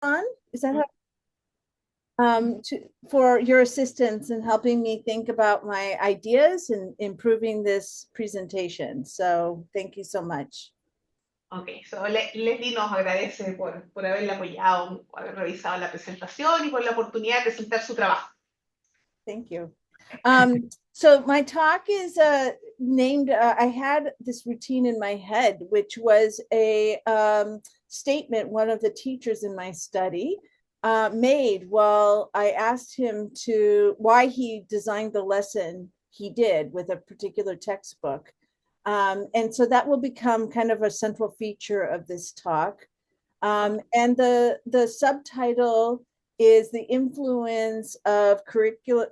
on? Is that for your assistance in helping me think about my ideas and improving this presentation. So thank you so much. Ok, so Leslie nos agradece por haberla apoyado, por haber revisado la presentación y por la oportunidad de presentar su trabajo. Thank you. So my talk is named, I had this routine in my head, which was a statement one of the teachers in my study made while I asked him why he designed the lesson he did with a particular textbook. And so that will become kind of a central feature of this talk. And the subtitle is the influence of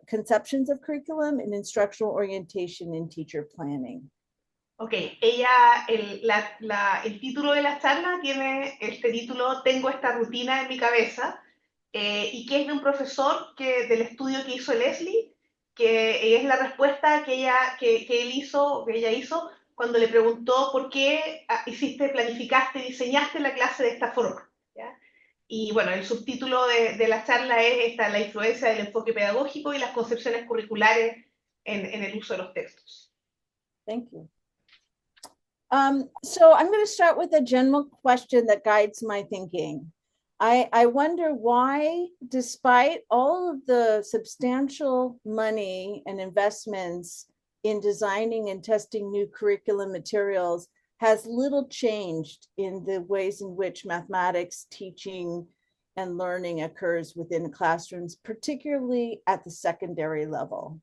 conceptions of curriculum and instructional orientation in teacher planning. Ok, el título de la charla tiene este título, Tengo esta rutina en mi cabeza, y que es de un profesor del estudio que hizo Leslie, que es la respuesta que ella hizo cuando le preguntó por qué planificaste, diseñaste la clase de esta forma. ¿Ya? Y bueno, el subtítulo de la charla es la influencia del enfoque pedagógico y las concepciones curriculares en el uso de los textos. Thank you. So I'm going to start with a general question that guides my thinking. I wonder why, despite all of the substantial money and investments in designing and testing new curriculum materials, has little changed in the ways in which mathematics teaching and learning occurs within classrooms, particularly at the secondary level.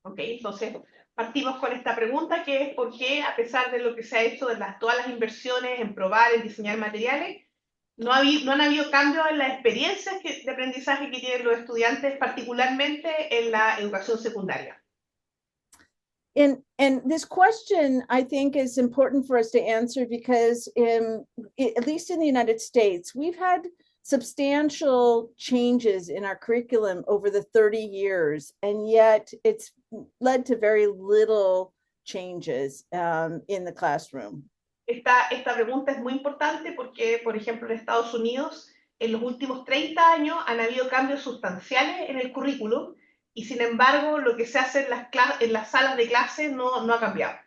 Ok, entonces partimos con esta pregunta, que es por qué, a pesar de lo que se ha hecho, de todas las inversiones en probar, en diseñar materiales, no han habido cambios en las experiencias de aprendizaje que tienen los estudiantes, particularmente en la educación secundaria. And this question, I think, is important for us to answer because at least in the United States, we've had substantial changes in our curriculum over the 30 years, and yet it's led to very little changes in the classroom. Esta pregunta es muy importante porque, por ejemplo, en Estados Unidos, en los últimos 30 años han habido cambios sustanciales en el currículum y, sin embargo, lo que se hace en las salas de clase no ha cambiado.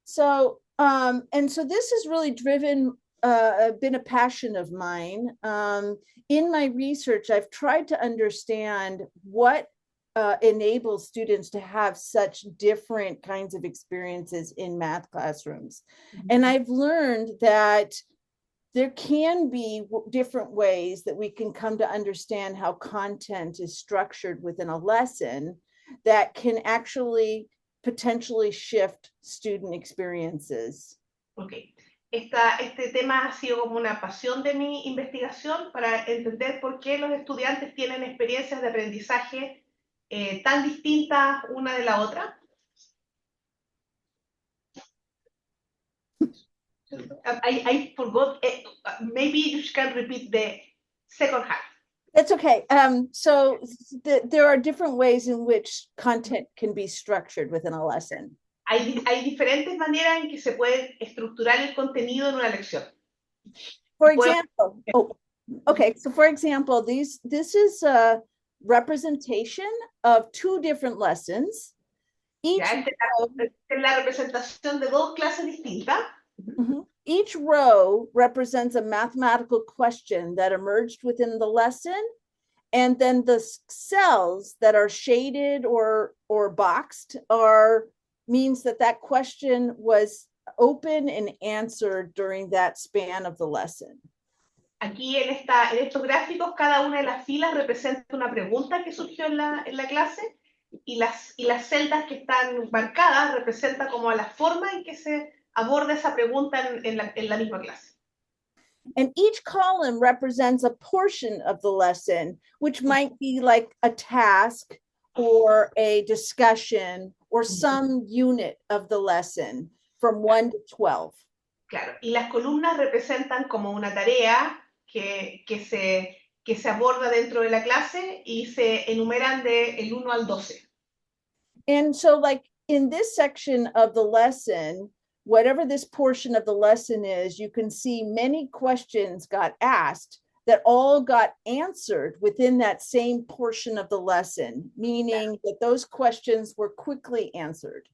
So, and so this has really been a passion of mine. In my research, I've tried to understand what enables students to have such different kinds of experiences in math classrooms. Mm-hmm. And I've learned that there can be different ways that we can come to understand how content is structured within a lesson that can actually potentially shift student experiences. Okay. Este tema ha sido como una pasión de mi investigación para entender por qué los estudiantes tienen experiencias de aprendizaje tan distintas una de la otra. I forgot, maybe you can repeat the second half. That's okay. So there are different ways in which content can be structured within a lesson. Hay diferentes maneras en que se puede estructurar el contenido en una lección. For example, so for example, this is a representation of two different lessons. Esta es la representación de dos clases distintas. Mm-hmm. Each row represents a mathematical question that emerged within the lesson, and then the cells that are shaded or boxed means that question was open and answered during that span of the lesson. Aquí en estos gráficos, cada una de las filas representa una pregunta que surgió en la clase, y las celdas que están marcadas representan como la forma en que se aborda esa pregunta en la misma clase. And each column represents a portion of the lesson, which might be like a task or a discussion or some unit of the lesson from 1 to 12. Claro, y las columnas representan como una tarea que se aborda dentro de la clase y se enumeran del 1 al 12. And so, like in this section of the lesson, whatever this portion of the lesson is, you can see many questions got asked that all got answered within that same portion of the lesson, meaning that those questions were quickly answered.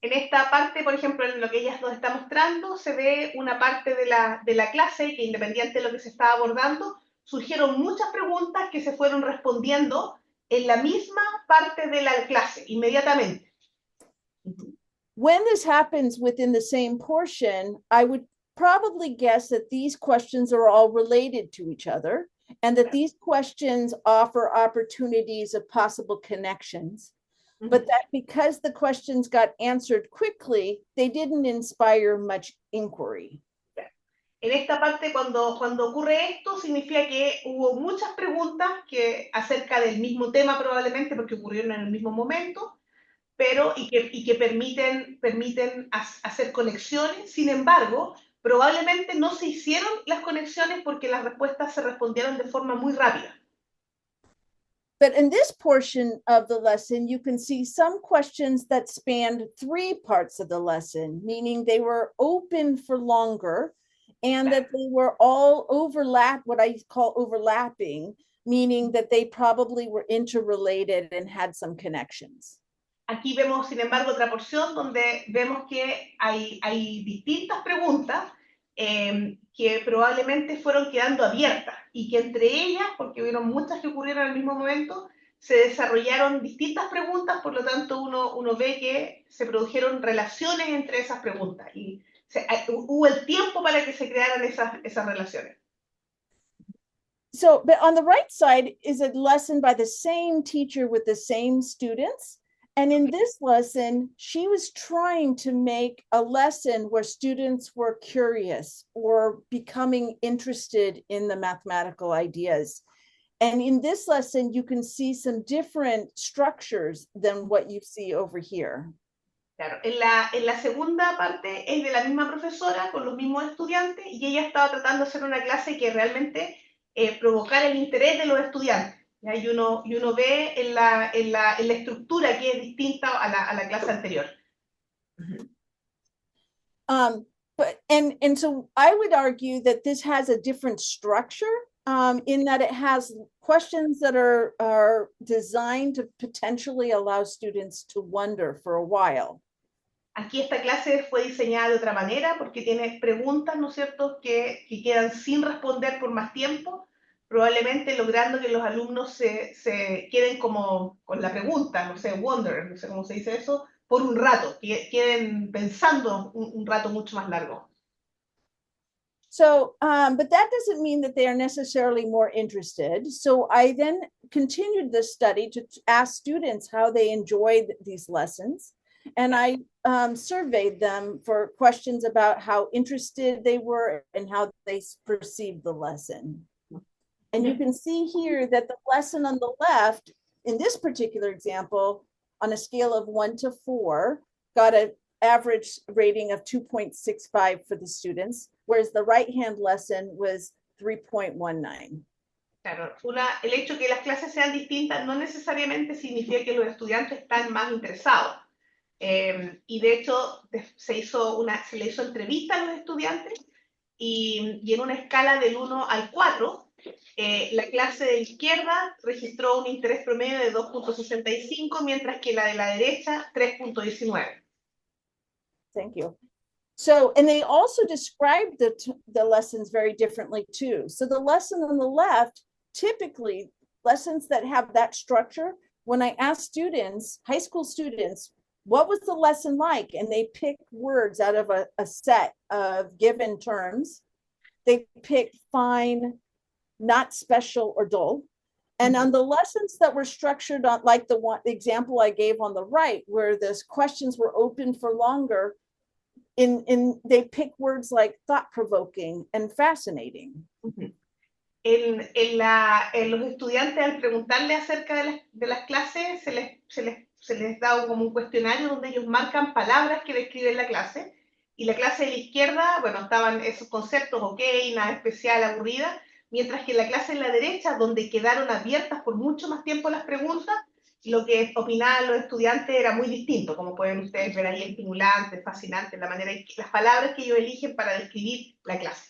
En esta parte, por ejemplo, en lo que ella nos está mostrando, se ve una parte de la clase que, independiente de lo que se estaba abordando, surgieron muchas preguntas que se fueron respondiendo en la misma parte de la clase, inmediatamente. When this happens within the same portion, I would probably guess that these questions are all related to each other and that these questions offer opportunities of possible connections. But that because the questions got answered quickly, they didn't inspire much inquiry. En esta parte, cuando ocurre esto, significa que hubo muchas preguntas que acerca del mismo tema probablemente, porque ocurrieron en el mismo momento, pero y que permiten hacer conexiones. Sin embargo, probablemente no se hicieron las conexiones porque las respuestas se respondieron de forma muy rápida. But in this portion of the lesson, you can see some questions that spanned 3 parts of the lesson, meaning they were open for longer and that they were all what I call overlapping, meaning that they probably were interrelated and had some connections. Aquí vemos, sin embargo, otra porción donde vemos que hay distintas preguntas que probablemente fueron quedando abiertas y que entre ellas, porque hubieron muchas que ocurrieron al mismo momento, se desarrollaron distintas preguntas, por lo tanto uno ve que se produjeron relaciones entre esas preguntas y hubo el tiempo para que se crearan esas relaciones. So, but on the right side is a lesson by the same teacher with the same students. And in this lesson, she was trying to make a lesson where students were curious or becoming interested in the mathematical ideas. And in this lesson, you can see some different structures than what you see over here. Claro, en la segunda parte es de la misma profesora con los mismos estudiantes y ella estaba tratando de hacer una clase que realmente provocara el interés de los estudiantes. ¿Ya? Y uno ve en la estructura que es distinta a la clase anterior. And so I would argue that this has a different structure in that it has questions that are designed to potentially allow students to wonder for a while. Aquí esta clase fue diseñada de otra manera porque tiene preguntas, ¿no es cierto?, que quedan sin responder por más tiempo, probablemente logrando que los alumnos se queden como con la pregunta, no sé, wonder, no sé cómo se dice eso, por un rato, que queden pensando un rato mucho más largo. So, but that doesn't mean that they are necessarily more interested. So I then continued the study to ask students how they enjoyed these lessons. And I surveyed them for questions about how interested they were and how they perceived the lesson. And you can see here that the lesson on the left, in this particular example, on a scale of 1 to 4, got an average rating of 2.65 for the students, whereas the right-hand lesson was 3.19. Claro, el hecho de que las clases sean distintas no necesariamente significa que los estudiantes están más interesados. Y de hecho se le hizo entrevista a los estudiantes y en una escala del 1 al 4, la clase de la izquierda registró un interés promedio de 2.65, mientras que la de la derecha 3.19. Thank you. So, and they also described the lessons very differently too. So the lesson on the left, typically lessons that have that structure, when I ask students, high school students, what was the lesson like? And they pick words out of a set of given terms. They pick fine, not special, or dull. And on the lessons that were structured on, like the example I gave on the right, where the questions were open for longer, they pick words like thought-provoking and fascinating. Los estudiantes, al preguntarle acerca de las clases, se les da como un cuestionario donde ellos marcan palabras que describen la clase, y la clase de la izquierda, bueno, estaban esos conceptos, ok, nada especial, aburrida, mientras que en la clase de la derecha, donde quedaron abiertas por mucho más tiempo las preguntas, lo que opinaban los estudiantes era muy distinto, como pueden ustedes ver ahí, estimulante, fascinante, la manera, las palabras que ellos eligen para describir la clase.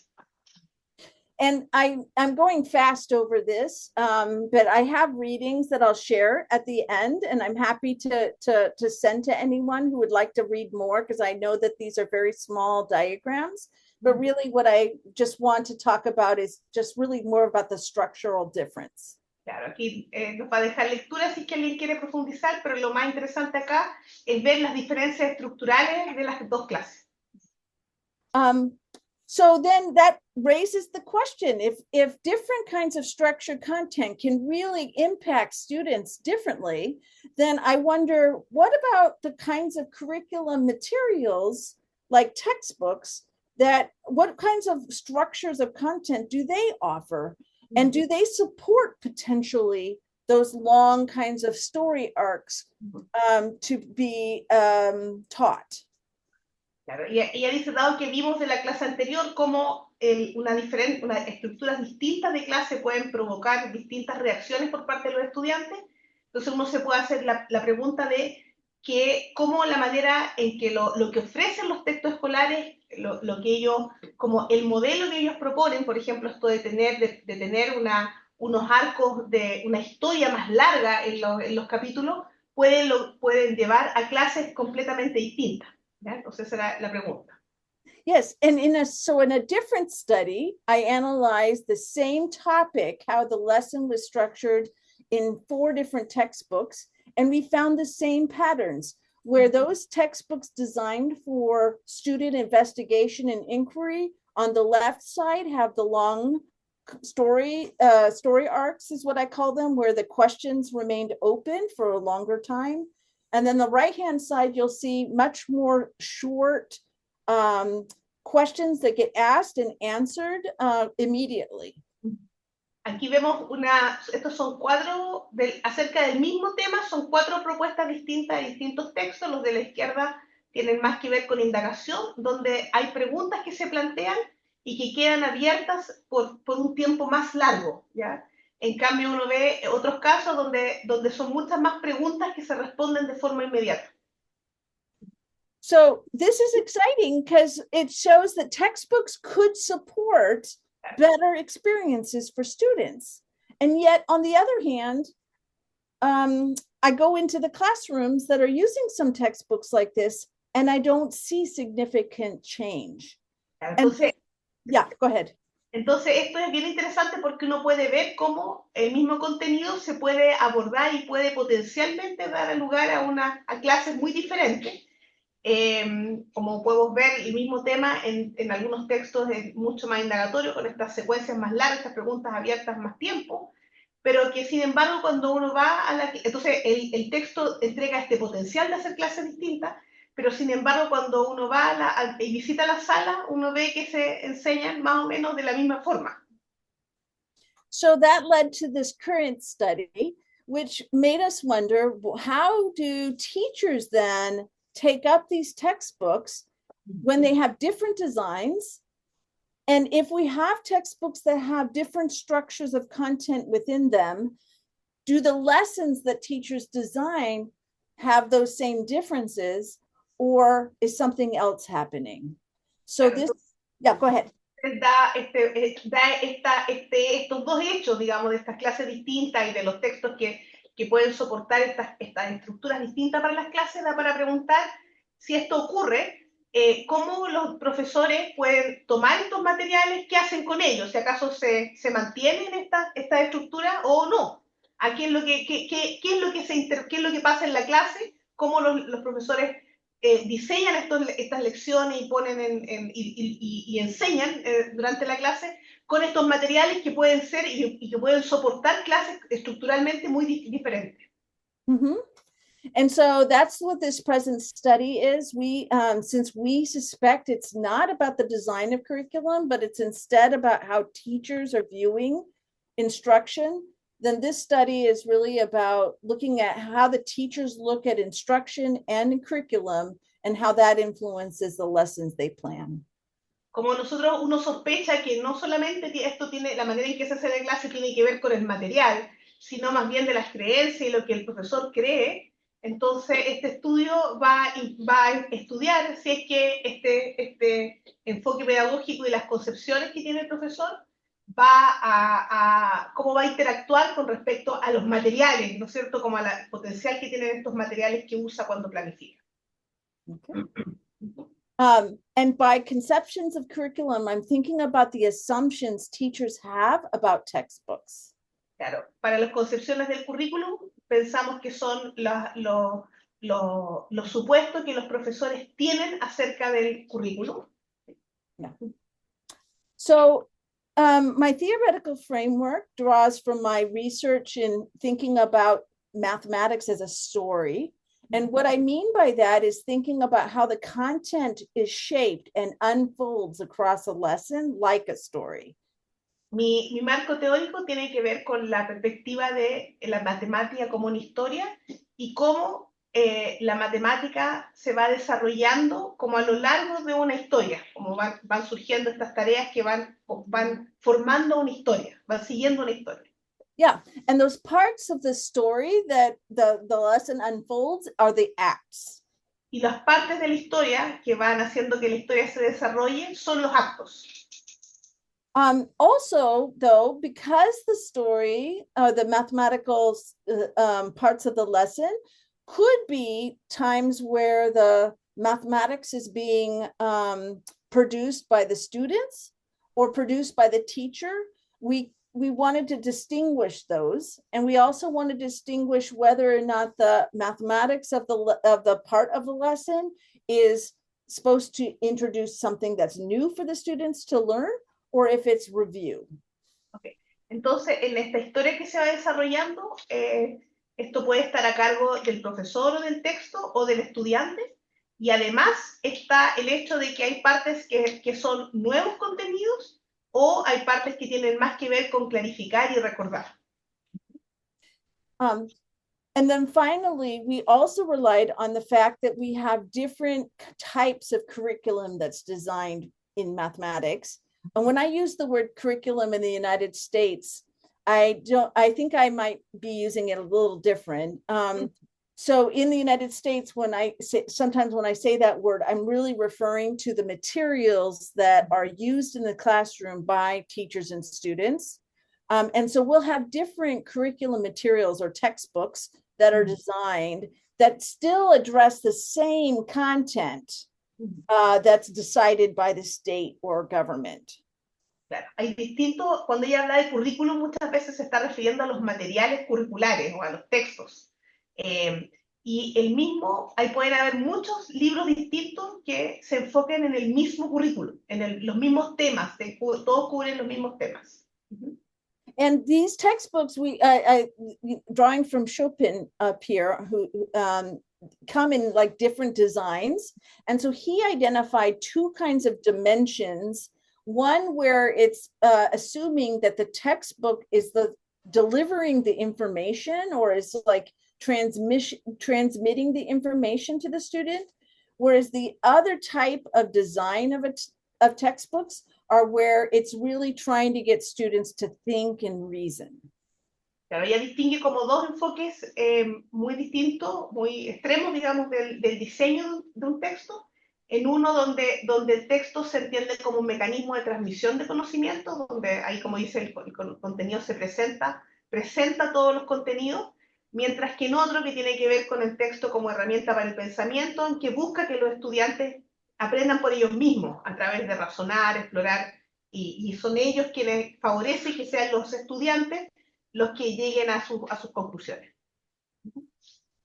And I'm going fast over this, but I have readings that I'll share at the end, and I'm happy to send to anyone who would like to read more, because I know that these are very small diagrams. But really what I just want to talk about is just really more about the structural difference. Claro, aquí nos va a dejar lectura si es que alguien quiere profundizar, pero lo más interesante acá es ver las diferencias estructurales de las dos clases. So then that raises the question, if different kinds of structured content can really impact students differently, then I wonder, what about the kinds of curriculum materials like textbooks, what kinds of structures of content do they offer? And do they support potentially those long kinds of story arcs to be taught? Claro, ella dice, dado que vimos de la clase anterior cómo unas estructuras distintas de clase pueden provocar distintas reacciones por parte de los estudiantes, entonces uno se puede hacer la pregunta de cómo la manera en que lo que ofrecen los textos escolares, lo que ellos, como el modelo que ellos proponen, por ejemplo, esto de tener unos arcos de una historia más larga en los capítulos, pueden llevar a clases completamente distintas. ¿Ya? Entonces esa era la pregunta. Yes, and in a different study, I analyzed the same topic, how the lesson was structured in 4 different textbooks, and we found the same patterns, where those textbooks designed for student investigation and inquiry on the left side have the long story arcs, is what I call them, where the questions remained open for a longer time. And then the right-hand side, you'll see much more short questions that get asked and answered immediately. Aquí vemos estos son cuadros acerca del mismo tema, son 4 propuestas distintas de distintos textos. Los de la izquierda tienen más que ver con indagación, donde hay preguntas que se plantean y que quedan abiertas por un tiempo más largo, ¿ya? En cambio, uno ve otros casos donde son muchas más preguntas que se responden de forma inmediata. So this is exciting because it shows that textbooks could support better experiences for students. And yet, on the other hand, I go into the classrooms that are using some textbooks like this, and I don't see significant change. Entonces, yeah, go ahead. Entonces, esto es bien interesante porque uno puede ver cómo el mismo contenido se puede abordar y puede potencialmente dar lugar a clases muy diferentes. Como podemos ver, el mismo tema en algunos textos es mucho más indagatorio, con estas secuencias más largas, estas preguntas abiertas más tiempo, pero que sin embargo cuando uno va entonces el texto entrega este potencial de hacer clases distintas, pero sin embargo cuando uno va y visita la sala, uno ve que se enseñan más o menos de la misma forma. So that led to this current study, which made us wonder, how do teachers then take up these textbooks when they have different designs? And if we have textbooks that have different structures of content within them, do the lessons that teachers design have those same differences, or is something else happening? So this, yeah, go ahead. Da estos dos hechos, digamos, de estas clases distintas y de los textos que pueden soportar estas estructuras distintas para las clases, da para preguntar si esto ocurre, cómo los profesores pueden tomar estos materiales, qué hacen con ellos, si acaso se mantienen estas estructuras o no. Aquí es qué es lo que pasa en la clase, cómo los profesores diseñan estas lecciones y ponen y enseñan durante la clase con estos materiales que pueden ser y que pueden soportar clases estructuralmente muy diferentes. Mm-hmm. And so that's what this present study is. Since we suspect it's not about the design of curriculum, but it's instead about how teachers are viewing instruction, then this study is really about looking at how the teachers look at instruction and curriculum and how that influences the lessons they plan. Como uno sospecha que no solamente esto tiene, la manera en que se hace la clase tiene que ver con el material, sino más bien de las creencias y lo que el profesor cree. Entonces, este estudio va a estudiar si es que este enfoque pedagógico y las concepciones que tiene el profesor cómo va a interactuar con respecto a los materiales, ¿no es cierto? Como al potencial que tienen estos materiales que usa cuando planifica. Okay. And by conceptions of curriculum, I'm thinking about the assumptions teachers have about textbooks. Claro, para las concepciones del currículum, pensamos que son los supuestos que los profesores tienen acerca del currículum. Yeah. So my theoretical framework draws from my research in thinking about mathematics as a story. And what I mean by that is thinking about how the content is shaped and unfolds across a lesson like a story. Mi marco teórico tiene que ver con la perspectiva de la matemática como una historia y cómo la matemática se va desarrollando como a lo largo de una historia, como van surgiendo estas tareas que van formando una historia, van siguiendo una historia. Yeah, and those parts of the story that the lesson unfolds are the acts. Y las partes de la historia que van haciendo que la historia se desarrolle son los actos. Also, though, because the story, the mathematical parts of the lesson could be times where the mathematics is being produced by the students or produced by the teacher, we wanted to distinguish those, and we also want to distinguish whether or not the mathematics of the part of the lesson is supposed to introduce something that's new for the students to learn, or if it's review. Okay. Entonces, en esta historia que se va desarrollando, esto puede estar a cargo del profesor o del texto o del estudiante, y además está el hecho de que hay partes que son nuevos contenidos o hay partes que tienen más que ver con clarificar y recordar. And then finally, we also relied on the fact that we have different types of curriculum that's designed in mathematics. And when I use the word curriculum in the United States, I think I might be using it a little different. So in the United States, sometimes when I say that word, I'm really referring to the materials that are used in the classroom by teachers and students. And so we'll have different curriculum materials or textbooks that are designed that still address the same content that's decided by the state or government. Claro, hay distinto, cuando ella habla de currículum, muchas veces se está refiriendo a los materiales curriculares o a los textos. Y ahí pueden haber muchos libros distintos que se enfoquen en el mismo currículum, los mismos temas, todos cubren los mismos temas. And these textbooks, drawing from Chopin up here, who come in like different designs. And so he identified two kinds of dimensions. One where it's assuming that the textbook is delivering the information or is like transmitting the information to the student, whereas the other type of design of textbooks are where it's really trying to get students to think and reason. Claro, ella distingue como dos enfoques muy distintos, muy extremos, digamos, del diseño de un texto. En uno donde el texto se entiende como un mecanismo de transmisión de conocimiento, donde ahí, como dice, el contenido se presenta todos los contenidos, mientras que en otro que tiene que ver con el texto como herramienta para el pensamiento, en que busca que los estudiantes aprendan por ellos mismos, a través de razonar, explorar, y son ellos quienes favorecen que sean los estudiantes los que lleguen a sus conclusiones.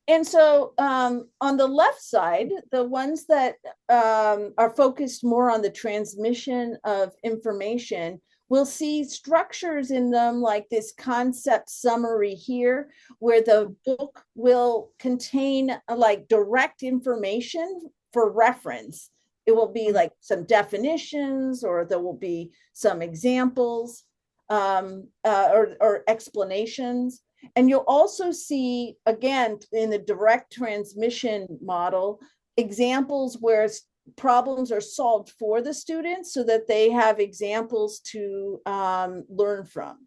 And so on the left side, the ones that are focused more on the transmission of information, we'll see structures in them like this concept summary here, where the book will contain like direct information for reference. It will be like some definitions, or there will be some examples or explanations. And you'll also see, again, in the direct transmission model, examples where problems are solved for the students so that they have examples to learn from.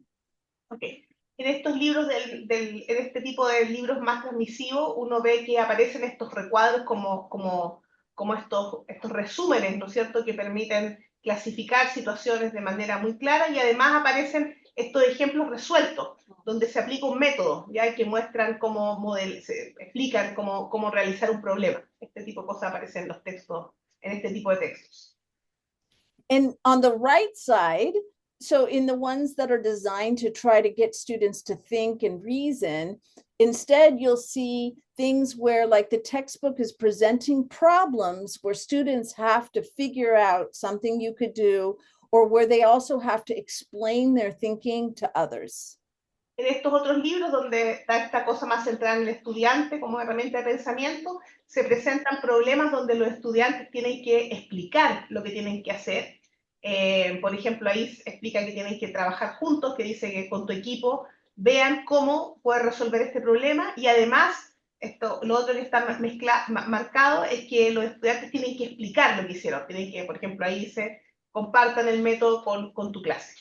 Okay. en estos libros, en este tipo de libros más transmisivos, uno ve que aparecen estos recuadros como estos resúmenes, ¿no es cierto?, que permiten clasificar situaciones de manera muy clara, y además aparecen estos ejemplos resueltos, donde se aplica un método, ya que muestran se explican cómo realizar un problema. Este tipo de cosas aparecen en los textos, en este tipo de textos. And on the right side, so in the ones that are designed to try to get students to think and reason, instead you'll see things where like the textbook is presenting problems where students have to figure out something you could do, or where they also have to explain their thinking to others. En estos otros libros, donde está esta cosa más centrada en el estudiante como herramienta de pensamiento, se presentan problemas donde los estudiantes tienen que explicar lo que tienen que hacer. Por ejemplo, ahí explica que tienen que trabajar juntos, que dice que con tu equipo vean cómo puedes resolver este problema, y además, lo otro que está marcado es que los estudiantes tienen que explicar lo que hicieron. Tienen que, por ejemplo, ahí dice, compartan el método con tu clase.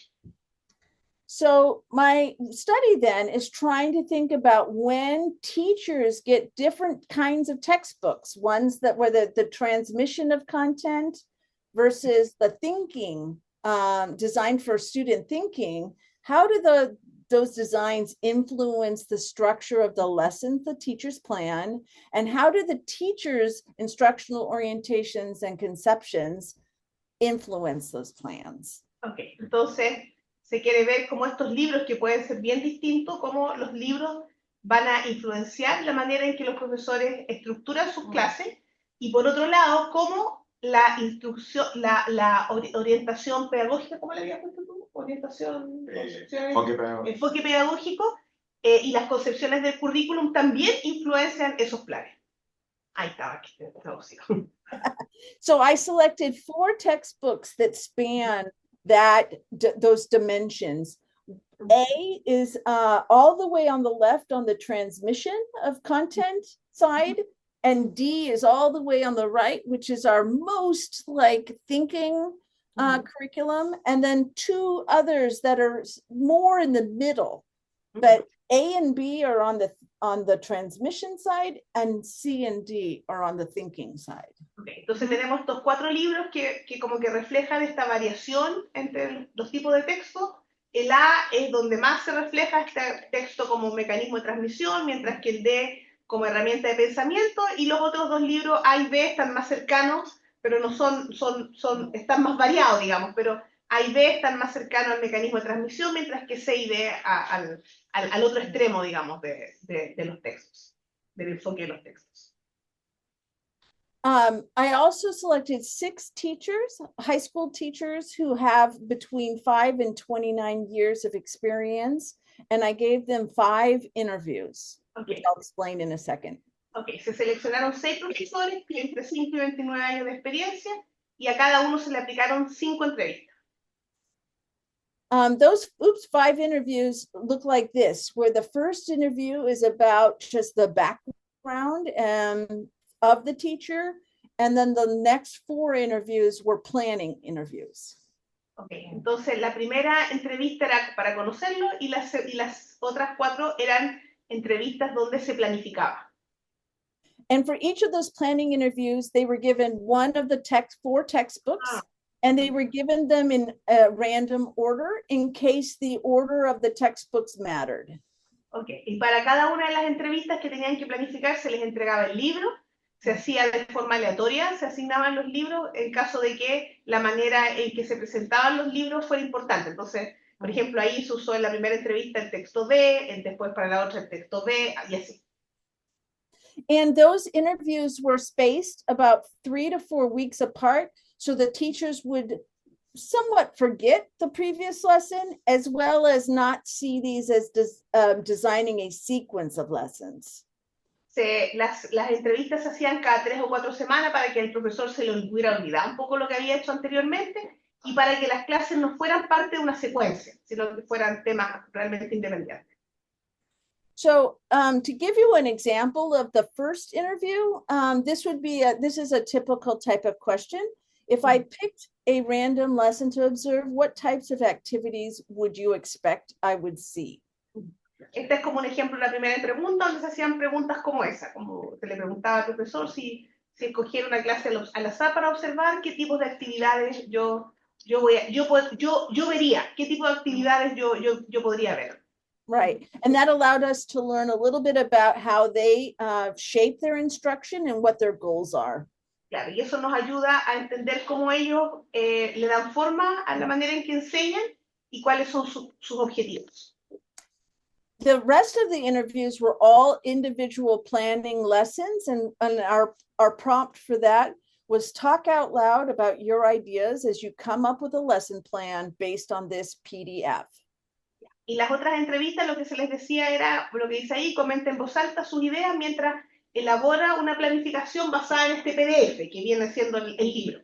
So my study then is trying to think about when teachers get different kinds of textbooks, ones that were the transmission of content versus the thinking, designed for student thinking. How do those designs influence the structure of the lessons the teachers plan? And how do the teachers' instructional orientations and conceptions influence those plans? Okay, entonces se quiere ver cómo estos libros, que pueden ser bien distintos, cómo los libros van a influenciar la manera en que los profesores estructuran sus clases, y por otro lado, cómo la instrucción, la orientación pedagógica, ¿cómo le habías puesto tú? Orientación, enfoque pedagógico, y las concepciones del currículum también influencian esos planes. Ahí estaba, aquí traducido. So I selected 4 textbooks that span those dimensions. A is all the way on the left on the transmission of content side, and D is all the way on the right, which is our most like thinking curriculum, and then 2 others that are more in the middle. But A and B are on the transmission side, and C and D are on the thinking side. Okay, entonces tenemos estos 4 libros que como que reflejan esta variación entre los tipos de texto. El A es donde más se refleja este texto como mecanismo de transmisión, mientras que el D como herramienta de pensamiento, y los otros 2 libros A y B están más cercanos, pero no están más variados, digamos, pero A y B están más cercanos al mecanismo de transmisión, mientras que C y D al otro extremo, digamos, de los textos, del enfoque de los textos. I also selected 6 teachers, high school teachers who have between 5 and 29 years of experience, and I gave them 5 interviews, which I'll explain in a second. Okay, se seleccionaron 6 profesores entre 5 y 29 años de experiencia, y a cada uno se le aplicaron 5 entrevistas. Those 5 interviews look like this, where the first interview is about just the background of the teacher, and then the next 4 interviews were planning interviews. Okay, entonces la primera entrevista era para conocerlo, y las otras 4 eran entrevistas donde se planificaba. And for each of those planning interviews, they were given one of the 4 textbooks, and they were given them in a random order in case the order of the textbooks mattered. Okay, y para cada una de las entrevistas que tenían que planificar se les entregaba el libro, se hacía de forma aleatoria, se asignaban los libros en caso de que la manera en que se presentaban los libros fuera importante. Entonces, por ejemplo, ahí se usó en la primera entrevista el texto B, después para la otra el texto B, y así. And those interviews were spaced about 3 to 4 weeks apart, so the teachers would somewhat forget the previous lesson, as well as not see these as designing a sequence of lessons. Las entrevistas se hacían cada 3 o 4 semanas para que el profesor se le hubiera olvidado un poco lo que había hecho anteriormente, y para que las clases no fueran parte de una secuencia, sino que fueran temas realmente independientes. So to give you an example of the first interview, this is a typical type of question. If I picked a random lesson to observe, what types of activities would you expect I would see? Este es como un ejemplo de la primera pregunta, donde se hacían preguntas como esa, como se le preguntaba al profesor si escogiera una clase al azar para observar qué tipos de actividades yo vería, qué tipo de actividades yo podría ver. Right. And that allowed us to learn a little bit about how they shape their instruction and what their goals are. Claro, y eso nos ayuda a entender cómo ellos le dan forma a la manera en que enseñan y cuáles son sus objetivos. The rest of the interviews were all individual planning lessons, and our prompt for that was talk out loud about your ideas as you come up with a lesson plan based on this PDF. Y las otras entrevistas lo que se les decía era, lo que dice ahí, comenta en voz alta sus ideas mientras elabora una planificación basada en este PDF, que viene siendo el libro.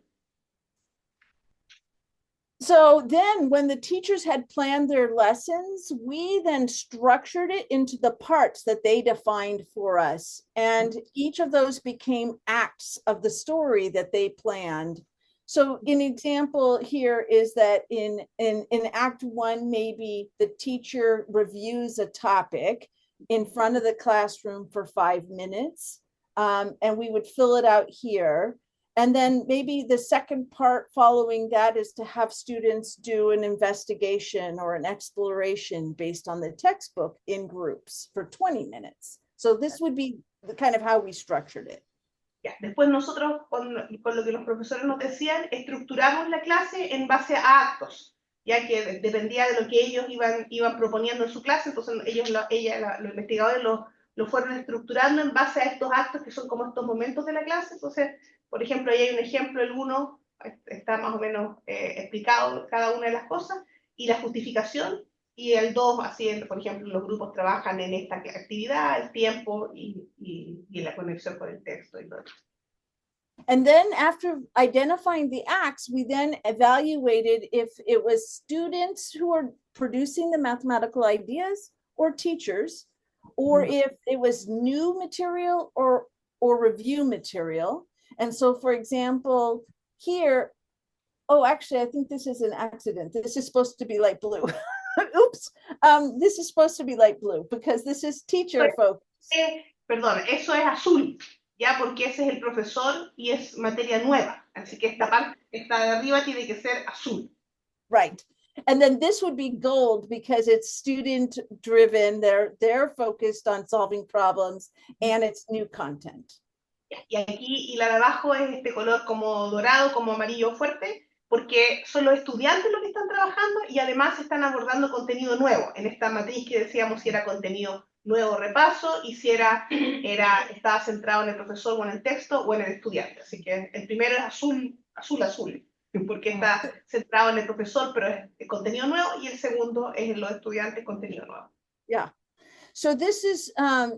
So then when the teachers had planned their lessons, we then structured it into the parts that they defined for us. And each of those became acts of the story that they planned. So an example here is that in Act 1, maybe the teacher reviews a topic in front of the classroom for 5 minutes, and we would fill it out here. And then maybe the second part following that is to have students do an investigation or an exploration based on the textbook in groups for 20 minutes. So this would be the kind of how we structured it. Ya, después nosotros, con lo que los profesores nos decían, estructuramos la clase en base a actos, ya que dependía de lo que ellos iban proponiendo en su clase, entonces los investigadores lo fueron estructurando en base a estos actos que son como estos momentos de la clase. Entonces, por ejemplo, ahí hay un ejemplo, el 1 está más o menos explicado cada una de las cosas, y la justificación, y el 2, así, por ejemplo, los grupos trabajan en esta actividad, el tiempo y la conexión con el texto y todo. And then after identifying the acts, we then evaluated if it was students who are producing the mathematical ideas or teachers, or if it was new material or review material. And so, for example, here, oh, actually, I think this is an accident. This is supposed to be light blue. Oops. This is supposed to be light blue because this is teacher focused. Perdón, eso es azul, ya, porque ese es el profesor y es materia nueva. Así que esta parte, esta de arriba tiene que ser azul. Right. And then this would be gold because it's student driven. They're focused on solving problems and it's new content. Y aquí, y la de abajo es este color como dorado, como amarillo fuerte, porque son los estudiantes los que están trabajando y además están abordando contenido nuevo. En esta matriz que decíamos si era contenido nuevo repaso y si estaba centrado en el profesor o en el texto o en el estudiante. Así que el primero es azul, porque está centrado en el profesor, pero es contenido nuevo, y el segundo es en los estudiantes, contenido nuevo. Yeah. So this is,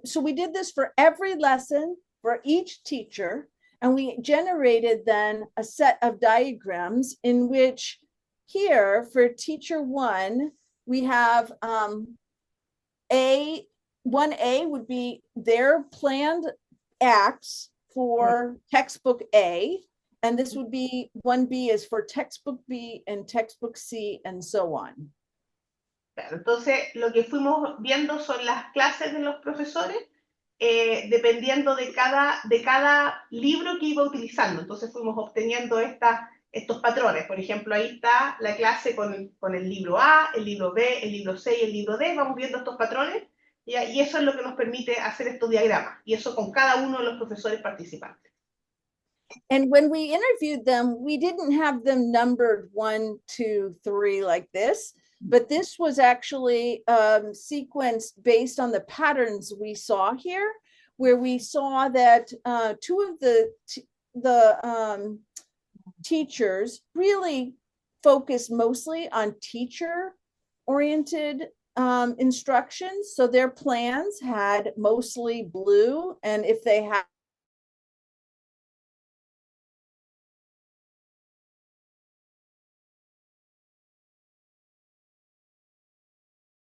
so we did this for every lesson, for each teacher, and we generated then a set of diagrams in which here for teacher 1, we have 1A would be their planned acts for textbook A, and this would be 1B is for textbook B and textbook C and so on. Claro, entonces lo que fuimos viendo son las clases de los profesores dependiendo de cada libro que iba utilizando. Entonces fuimos obteniendo estos patrones. Por ejemplo, ahí está la clase con el libro A, el libro B, el libro C y el libro D. Vamos viendo estos patrones y eso es lo que nos permite hacer estos diagramas. Y eso con cada uno de los profesores participantes. And when we interviewed them, we didn't have them numbered 1, 2, 3 like this, but this was actually sequenced based on the patterns we saw here, where we saw that 2 of the teachers really focused mostly on teacher-oriented instructions. So their plans had mostly blue, and if they had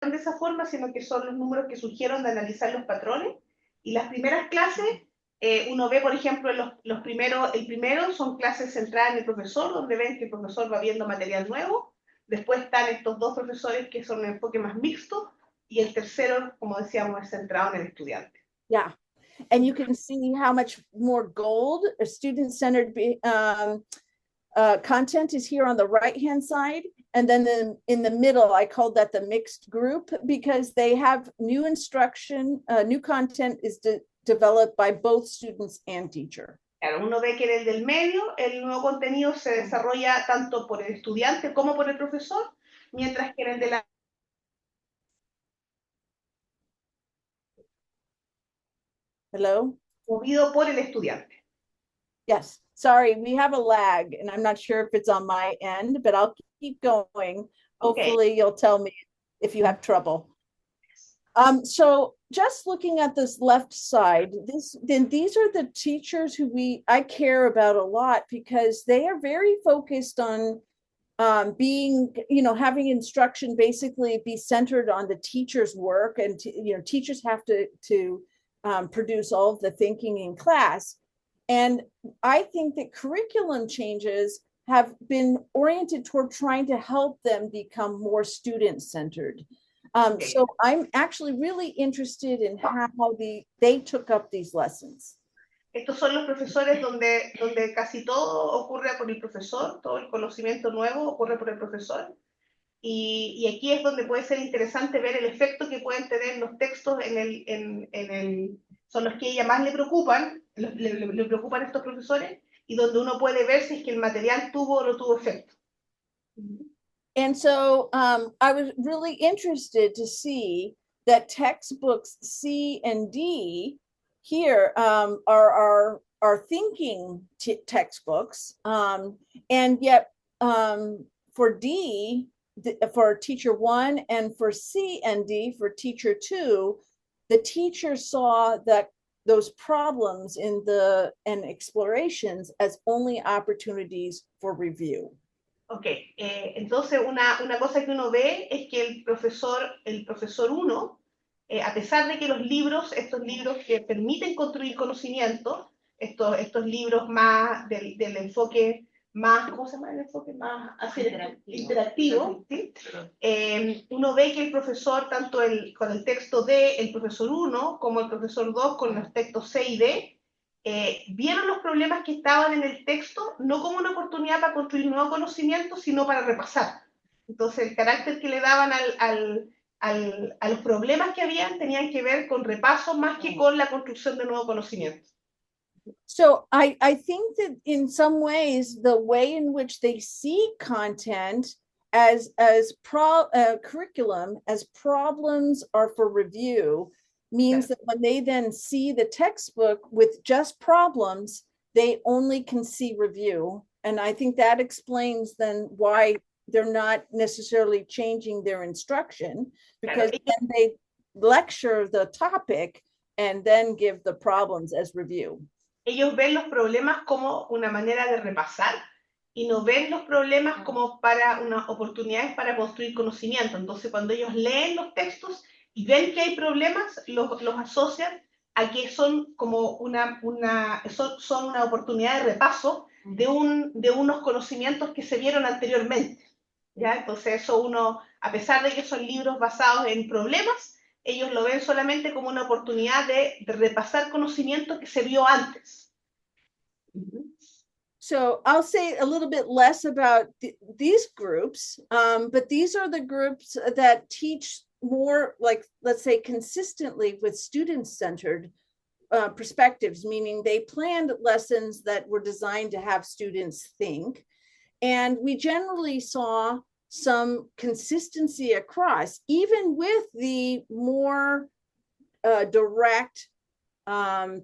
de esa forma, sino que son los números que surgieron de analizar los patrones. Y las primeras clases, uno ve, por ejemplo, el primero son clases centradas en el profesor, donde ven que el profesor va viendo material nuevo. Después están estos 2 profesores que son un enfoque más mixto, y el tercero, como decíamos, es centrado en el estudiante. Yeah. And you can see how much more gold, student-centered content is here on the right-hand side. And then in the middle, I called that the mixed group because they have new instruction, new content is developed by both students and teacher. Claro, uno ve que en el del medio el nuevo contenido se desarrolla tanto por el estudiante como por el profesor, mientras que en el de la Hello? movido por el estudiante. Yes, sorry, we have a lag and I'm not sure if it's on my end, but I'll keep going. Hopefully you'll tell me if you have trouble. So just looking at this left side, these are the teachers who I care about a lot because they are very focused on being, having instruction basically be centered on the teacher's work, and teachers have to produce all of the thinking in class. And I think that curriculum changes have been oriented toward trying to help them become more student-centered. So I'm actually really interested in how they took up these lessons. Estos son los profesores donde casi todo ocurre por el profesor, todo el conocimiento nuevo ocurre por el profesor. Y aquí es donde puede ser interesante ver el efecto que pueden tener los textos son los que a ella más le preocupan, le preocupan a estos profesores, y donde uno puede ver si es que el material tuvo o no tuvo efecto. And so I was really interested to see that textbooks C and D here are thinking textbooks, and yet for D, for teacher 1, and for C and D for teacher 2, the teacher saw that those problems and explorations as only opportunities for review. Ok, entonces una cosa que uno ve es que el profesor 1, a pesar de que estos libros que permiten construir conocimiento, estos libros más del enfoque más, ¿cómo se llama el enfoque? Más interactivo, ¿sí? Uno ve que el profesor, tanto con el texto D, el profesor 1, como el profesor 2 con los textos C y D, vieron los problemas que estaban en el texto no como una oportunidad para construir nuevo conocimiento, sino para repasar. Entonces, el carácter que le daban a los problemas que habían tenían que ver con repaso más que con la construcción de nuevo conocimiento. So I think that in some ways, the way in which they see content as curriculum, as problems are for review, means that when they then see the textbook with just problems, they only can see review. And I think that explains then why they're not necessarily changing their instruction, because then they lecture the topic and then give the problems as review. Ellos ven los problemas como una manera de repasar y no ven los problemas como para unas oportunidades para construir conocimiento. Entonces, cuando ellos leen los textos y ven que hay problemas, los asocian a que son como son una oportunidad de repaso de unos conocimientos que se vieron anteriormente. ¿Ya? Entonces eso a pesar de que son libros basados en problemas, ellos lo ven solamente como una oportunidad de repasar conocimientos que se vio antes. So I'll say a little bit less about these groups, but these are the groups that teach more, like, let's say, consistently with student-centered perspectives, meaning they planned lessons that were designed to have students think. And we generally saw some consistency across, even with the more direct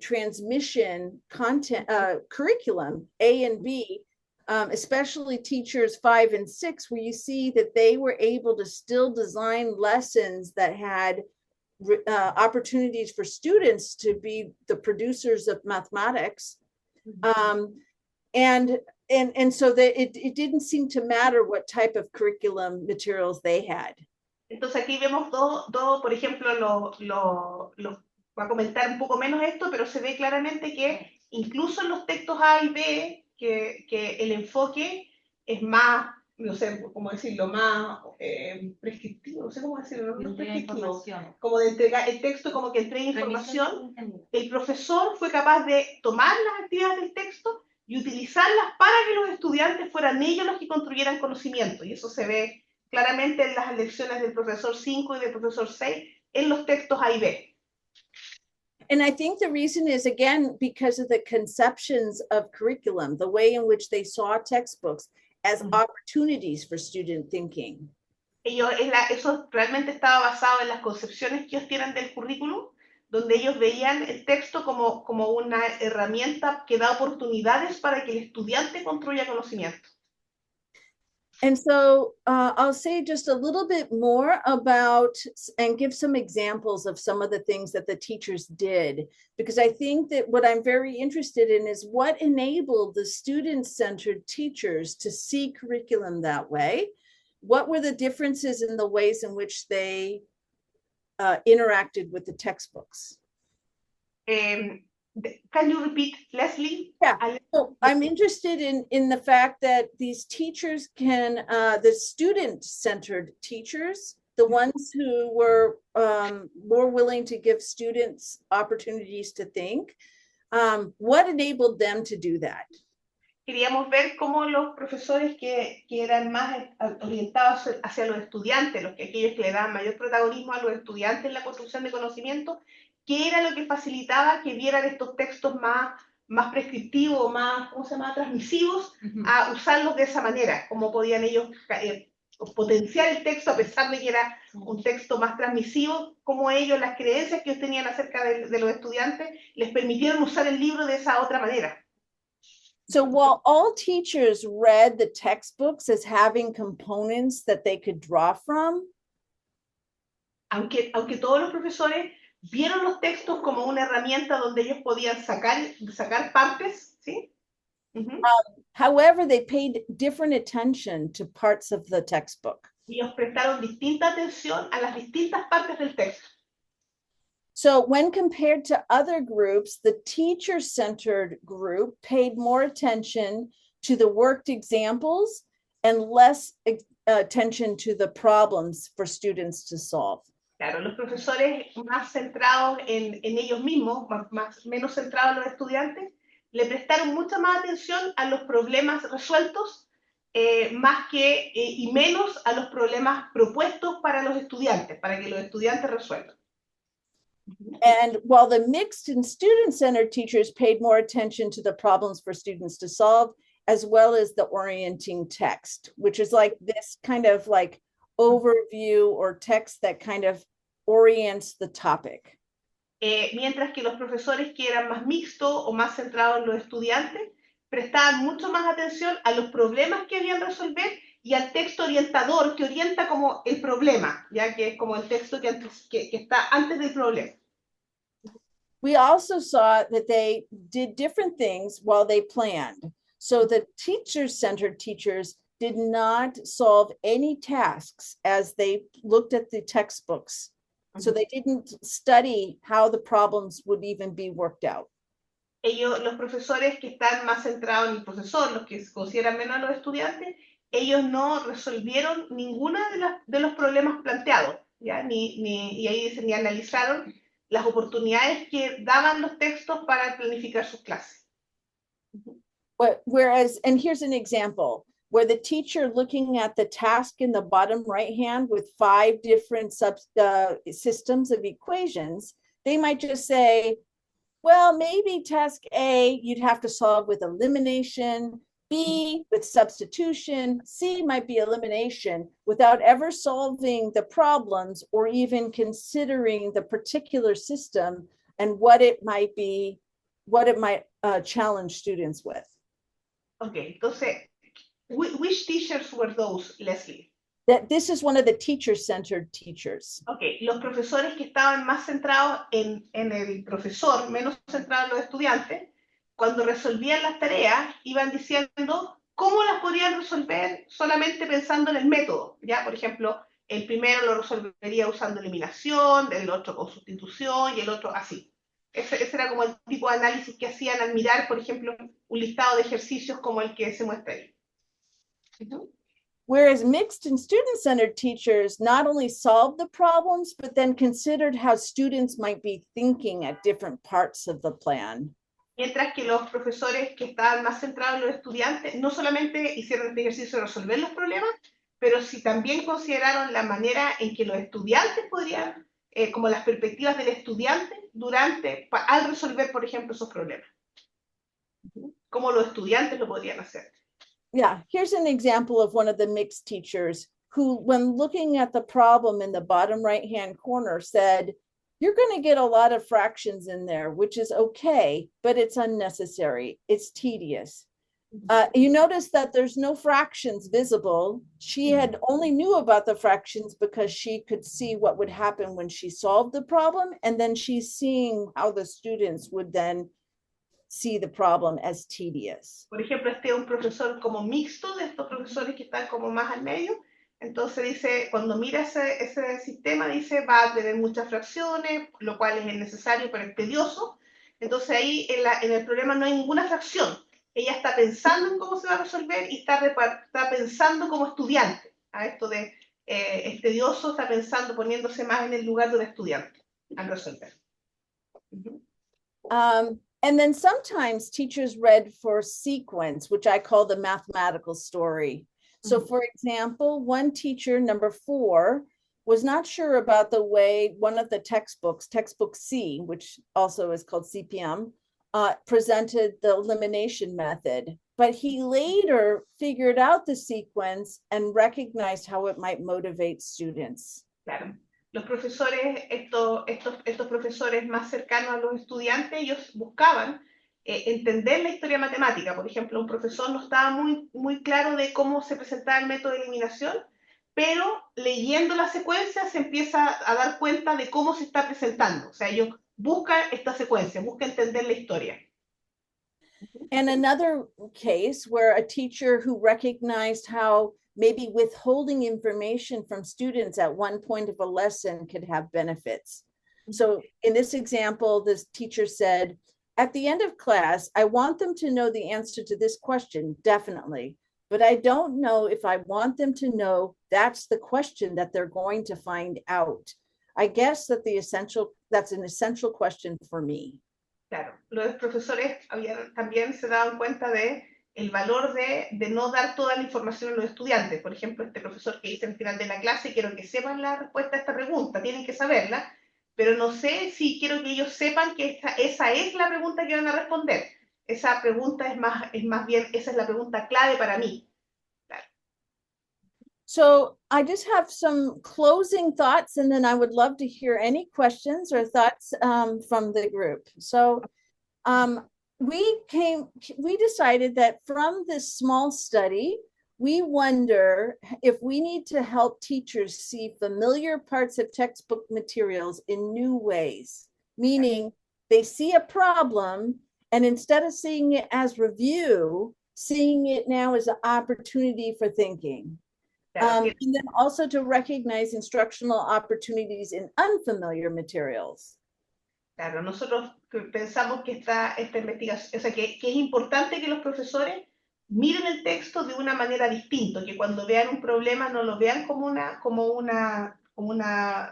transmission content curriculum, A and B, especially teachers 5 and 6, where you see that they were able to still design lessons that had opportunities for students to be the producers of mathematics. And so that it didn't seem to matter what type of curriculum materials they had. Entonces aquí vemos por ejemplo, voy a comentar un poco menos esto, pero se ve claramente que incluso en los textos A y B, que el enfoque es más no sé cómo decirlo, más prescriptivo, no sé cómo decirlo, no es prescriptivo, como de entregar el texto, como que entrega información, el profesor fue capaz de tomar las actividades del texto y utilizarlas para que los estudiantes fueran ellos los que construyeran conocimiento, y eso se ve claramente en las lecciones del profesor 5 y del profesor 6 en los textos A y B. And I think the reason is, again, because of the conceptions of curriculum, the way in which they saw textbooks as opportunities for student thinking. Eso realmente estaba basado en las concepciones que ellos tienen del currículum, donde ellos veían el texto como una herramienta que da oportunidades para que el estudiante construya conocimiento. And so I'll say just a little bit more about and give some examples of some of the things that the teachers did, because I think that what I'm very interested in is what enabled the student-centered teachers to see curriculum that way. What were the differences in the ways in which they interacted with the textbooks? Can you repeat, Leslie? Yeah, so I'm interested in the fact that these teachers can, the student-centered teachers, the ones who were more willing to give students opportunities to think, what enabled them to do that? Queríamos ver cómo los profesores que eran más orientados hacia los estudiantes, aquellos que le daban mayor protagonismo a los estudiantes en la construcción de conocimiento, qué era lo que facilitaba que vieran estos textos más prescriptivos, más, ¿cómo se llama?, transmisivos, a usarlos de esa manera, cómo podían ellos potenciar el texto a pesar de que era un texto más transmisivo, cómo ellos, las creencias que ellos tenían acerca de los estudiantes, les permitieron usar el libro de esa otra manera. So while all teachers read the textbooks as having components that they could draw from, aunque todos los profesores vieron los textos como una herramienta donde ellos podían sacar partes, ¿sí? However, they paid different attention to parts of the textbook. Ellos prestaron distinta atención a las distintas partes del texto. So when compared to other groups, the teacher-centered group paid more attention to the worked examples and less attention to the problems for students to solve. Claro, los profesores más centrados en ellos mismos, menos centrados en los estudiantes, le prestaron mucha más atención a los problemas resueltos y menos a los problemas propuestos para los estudiantes, para que los estudiantes resuelvan. And while the mixed and student-centered teachers paid more attention to the problems for students to solve, as well as the orienting text, which is like this kind of like overview or text that kind of orients the topic. Mientras que los profesores que eran más mixtos o más centrados en los estudiantes prestaban mucho más atención a los problemas que habían resolver y al texto orientador que orienta como el problema, ya que es como el texto que está antes del problema. We also saw that they did different things while they planned. So the teacher-centered teachers did not solve any tasks as they looked at the textbooks. So they didn't study how the problems would even be worked out. Los profesores que están más centrados en el profesor, los que consideran menos a los estudiantes, ellos no resolvieron ninguno de los problemas planteados, ¿ya? Y ahí dicen, ni analizaron las oportunidades que daban los textos para planificar sus clases. Whereas, and here's an example, where the teacher looking at the task in the bottom right hand with 5 different systems of equations, they might just say, well, maybe task A, you'd have to solve with elimination, B with substitution, C might be elimination, without ever solving the problems or even considering the particular system and what it might challenge students with. Okay, entonces, which teachers were those, Leslie? That this is one of the teacher-centered teachers. Okay, los profesores que estaban más centrados en el profesor, menos centrados en los estudiantes, cuando resolvían las tareas, iban diciendo cómo las podrían resolver solamente pensando en el método, ¿ya? Por ejemplo, el primero lo resolvería usando eliminación, el otro con sustitución y el otro así. Ese era como el tipo de análisis que hacían al mirar, por ejemplo, un listado de ejercicios como el que se muestra ahí. Whereas mixed and student-centered teachers not only solved the problems, but then considered how students might be thinking at different parts of the plan. Mientras que los profesores que estaban más centrados en los estudiantes no solamente hicieron este ejercicio de resolver los problemas, pero sí también consideraron la manera en que los estudiantes podrían, como las perspectivas del estudiante al resolver, por ejemplo, esos problemas. Cómo los estudiantes lo podrían hacer. Yeah, here's an example of one of the mixed teachers who, when looking at the problem in the bottom right-hand corner, said, you're going to get a lot of fractions in there, which is okay, but it's unnecessary. It's tedious. You notice that there's no fractions visible. She had only knew about the fractions because she could see what would happen when she solved the problem. And then she's seeing how the students would then see the problem as tedious. Por ejemplo, este es un profesor como mixto, de estos profesores que están como más al medio. Entonces dice, cuando mira ese sistema, dice, va a tener muchas fracciones, lo cual es innecesario, pero es tedioso. Entonces ahí en el problema no hay ninguna fracción. Ella está pensando en cómo se va a resolver y está pensando como estudiante. A esto de es tedioso, está pensando, poniéndose más en el lugar de un estudiante al resolver. And then sometimes teachers read for sequence, which I call the mathematical story. So for example, one teacher, number 4, was not sure about the way one of the textbooks, textbook C, which also is called CPM, presented the elimination method. But he later figured out the sequence and recognized how it might motivate students. Claro. Los profesores, estos profesores más cercanos a los estudiantes, ellos buscaban entender la historia matemática. Por ejemplo, un profesor no estaba muy claro de cómo se presentaba el método de eliminación, pero leyendo la secuencia se empieza a dar cuenta de cómo se está presentando. O sea, ellos buscan esta secuencia, buscan entender la historia. And another case where a teacher who recognized how maybe withholding information from students at one point of a lesson could have benefits. So in this example, this teacher said, at the end of class, I want them to know the answer to this question, definitely, but I don't know if I want them to know that's the question that they're going to find out. I guess that's an essential question for me. Claro, los profesores también se daban cuenta de el valor de no dar toda la información a los estudiantes. Por ejemplo, este profesor que dice al final de la clase, quiero que sepan la respuesta a esta pregunta, tienen que saberla, pero no sé si quiero que ellos sepan que esa es la pregunta que van a responder. Esa pregunta es más bien, esa es la pregunta clave para mí. Claro. So I just have some closing thoughts, and then I would love to hear any questions or thoughts from the group. So we decided that from this small study, we wonder if we need to help teachers see familiar parts of textbook materials in new ways, meaning they see a problem, and instead of seeing it as review, seeing it now as an opportunity for thinking. And then also to recognize instructional opportunities in unfamiliar materials. Claro, nosotros pensamos que esta investigación, o sea, que es importante que los profesores miren el texto de una manera distinta, que cuando vean un problema no lo vean como una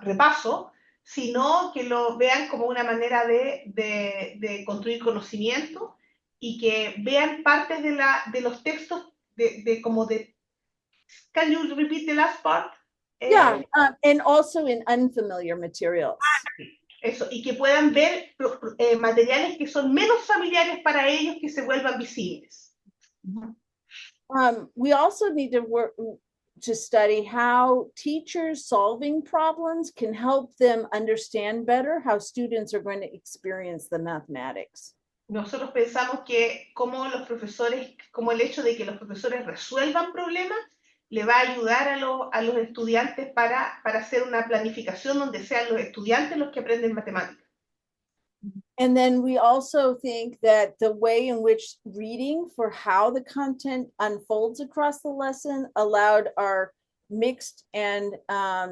repaso, sino que lo vean como una manera de construir conocimiento y que vean partes de los textos como de. Can you repeat the last part? Yeah, and also in unfamiliar materials. Eso, y que puedan ver materiales que son menos familiares para ellos, que se vuelvan visibles. We also need to work to study how teachers solving problems can help them understand better how students are going to experience the mathematics. Nosotros pensamos que como el hecho de que los profesores resuelvan problemas, le va a ayudar a los estudiantes para hacer una planificación donde sean los estudiantes los que aprenden matemáticas. And then we also think that the way in which reading for how the content unfolds across the lesson allowed our mixed and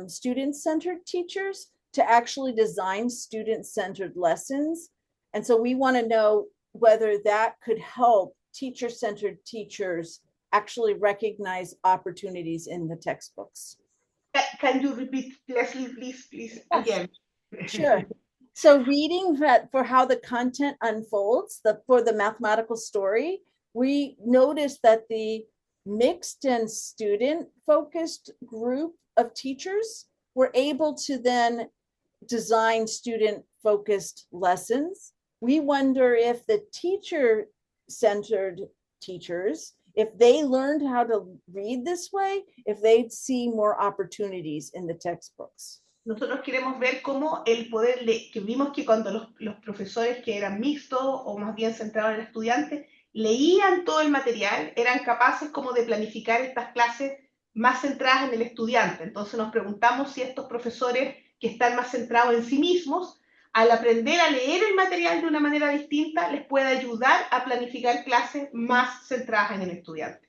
student-centered teachers to actually design student-centered lessons. And so we want to know whether that could help teacher-centered teachers actually recognize opportunities in the textbooks. Can you repeat, Leslie, please, Yes. again? Sure. So reading that for how the content unfolds, for the mathematical story, we noticed that the mixed and student-focused group of teachers were able to then design student-focused lessons. We wonder if the teacher-centered teachers, if they learned how to read this way, if they'd see more opportunities in the textbooks. Nosotros queremos ver cómo el poder, que vimos que cuando los profesores que eran mixtos o más bien centrados en el estudiante, leían todo el material, eran capaces como de planificar estas clases más centradas en el estudiante. Entonces nos preguntamos si estos profesores que están más centrados en sí mismos, al aprender a leer el material de una manera distinta, les puede ayudar a planificar clases más centradas en el estudiante.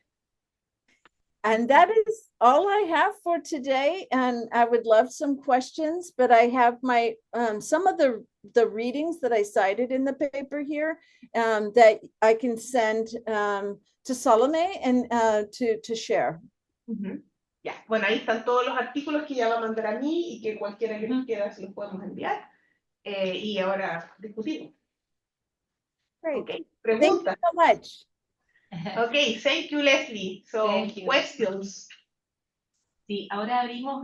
And that is all I have for today. And I would love some questions, but I have my some of the readings that I cited in the paper here that I can send to Salome and to share. Uh-huh. Ya, bueno, ahí están todos los artículos que ella va a mandar a mí y que cualquiera que nos quiera se los podemos enviar. Y ahora discutimos. Great. Okay, Thank you preguntas. so much. Okay, thank you, Leslie. So, Thank you. questions. Sí, ahora abrimos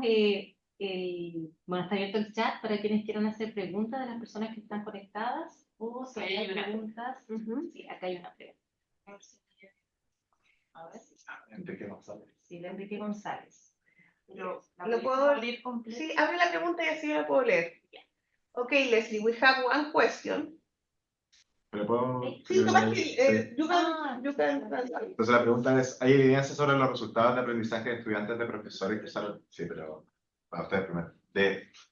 bueno, está abierto el chat para quienes quieran hacer preguntas de las personas que están conectadas o si hay preguntas. Sí, acá hay una pregunta. A ver. Enrique González. Sí, de Enrique González. Pero ¿Lo puedo abrir completo? Sí, abre la pregunta y así la puedo leer. Okay, Leslie, we have one question. ¿Le puedo? Sí, Tomás, you can Entonces la pregunta es, ¿hay evidencia sobre los resultados de aprendizaje de estudiantes de profesores que usaron? Sí, pero para ustedes primero.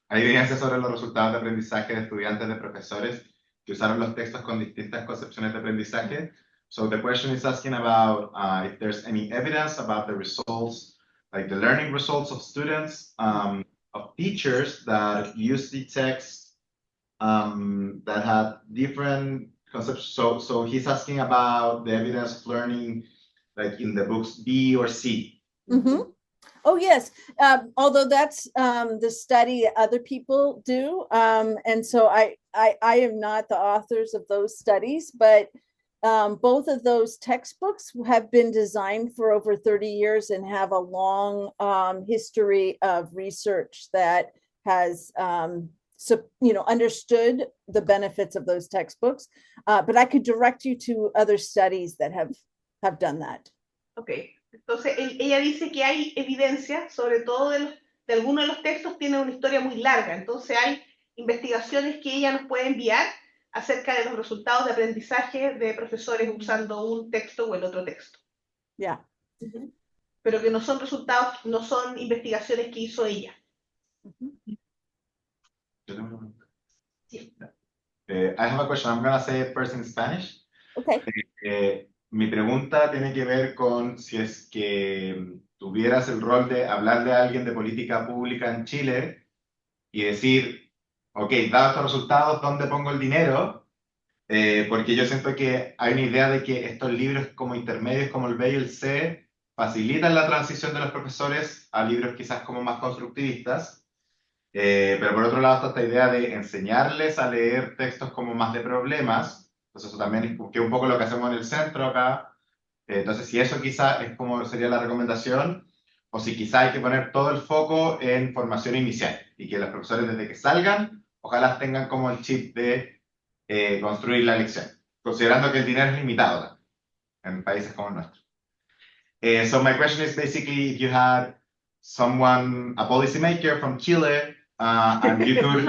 ¿Hay evidencia sobre los resultados de aprendizaje de estudiantes de profesores que usaron los textos con distintas concepciones de aprendizaje? So the question is asking about if there's any evidence about the results, like the learning results of students, of teachers that use the text that had different concepts. So he's asking about the evidence of learning, like in the books B or C. Mm-hmm. Oh, yes. Although that's the study other people do. And so I am not the authors of those studies, but both of those textbooks have been designed for over 30 years and have a long history of research that has understood the benefits of those textbooks. But I could direct you to other studies that have done that. Okay. Entonces, ella dice que hay evidencia, sobre todo de algunos de los textos, tienen una historia muy larga. Entonces, hay investigaciones que ella nos puede enviar acerca de los resultados de aprendizaje de profesores usando un texto o el otro texto. Yeah. Pero que no son resultados, no son investigaciones que hizo ella. I have a question. I'm going to say it first in Spanish. Okay. Mi pregunta tiene que ver con si es que tuvieras el rol de hablarle a alguien de política pública en Chile y decir, ok, dado estos resultados, ¿dónde pongo el dinero? Porque yo siento que hay una idea de que estos libros como intermedios, como el B y el C, facilitan la transición de los profesores a libros quizás como más constructivistas. Pero por otro lado está esta idea de enseñarles a leer textos como más de problemas. Entonces eso también es un poco lo que hacemos en el centro acá. Entonces si eso quizá es como sería la recomendación, o si quizá hay que poner todo el foco en formación inicial y que los profesores desde que salgan, ojalá tengan como el chip de construir la lección, considerando que el dinero es limitado en países como el nuestro. So my question is basically if you had someone, a policymaker from Chile, and you could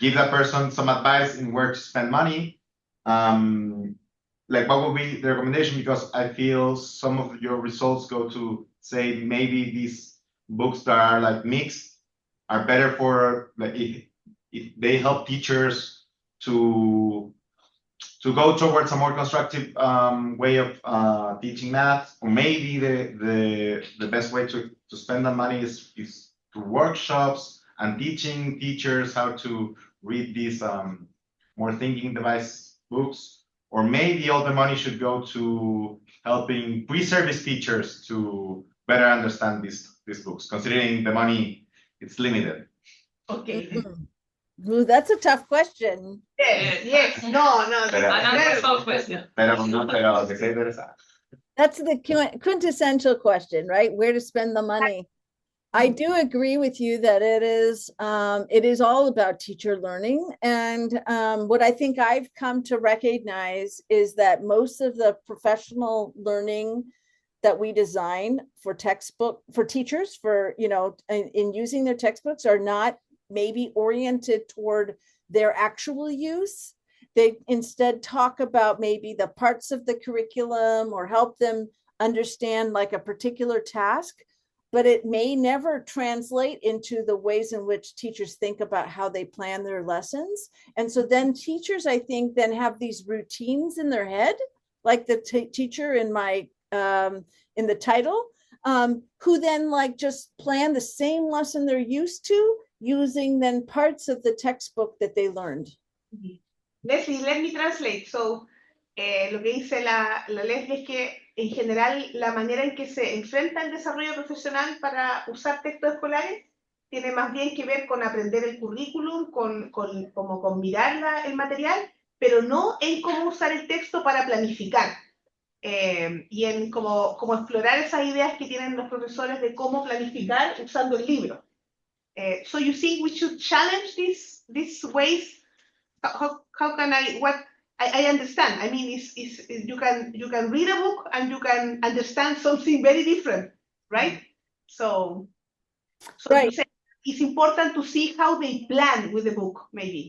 give that person some advice in where to spend money, like what would be the recommendation? Because I feel some of your results go to say maybe these books that are like mixed are better for like if they help teachers to go towards a more constructive way of teaching math, or maybe the best way to spend that money is through workshops and teaching teachers how to read these more thinking device books, or maybe all the money should go to helping pre-service teachers to better understand these books, considering the money it's limited. Okay. Ooh, that's a tough question. Yes. No. Pero- Very good question. Pero que sea interesante. That's the quintessential question, right? Where to spend the money. I do agree with you that it is all about teacher learning. And what I think I've come to recognize is that most of the professional learning that we design for teachers, in using their textbooks are not maybe oriented toward their actual use. They instead talk about maybe the parts of the curriculum or help them understand like a particular task, but it may never translate into the ways in which teachers think about how they plan their lessons. And so then teachers, I think, then have these routines in their head, like the teacher in my in the title, who then like just plan the same lesson they're used to using then parts of the textbook that they learned. Leslie, let me translate. So, lo que dice la Leslie es que en general la manera en que se enfrenta el desarrollo profesional para usar textos escolares tiene más bien que ver con aprender el currículum, con mirar el material, pero no en cómo usar el texto para planificar. Y en cómo explorar esas ideas que tienen los profesores de cómo planificar usando el libro. So you think we should challenge these ways? How can I understand? I mean, you can read a book and you can understand something very different, right? So Right. you say it's important to see how they plan with the book, maybe.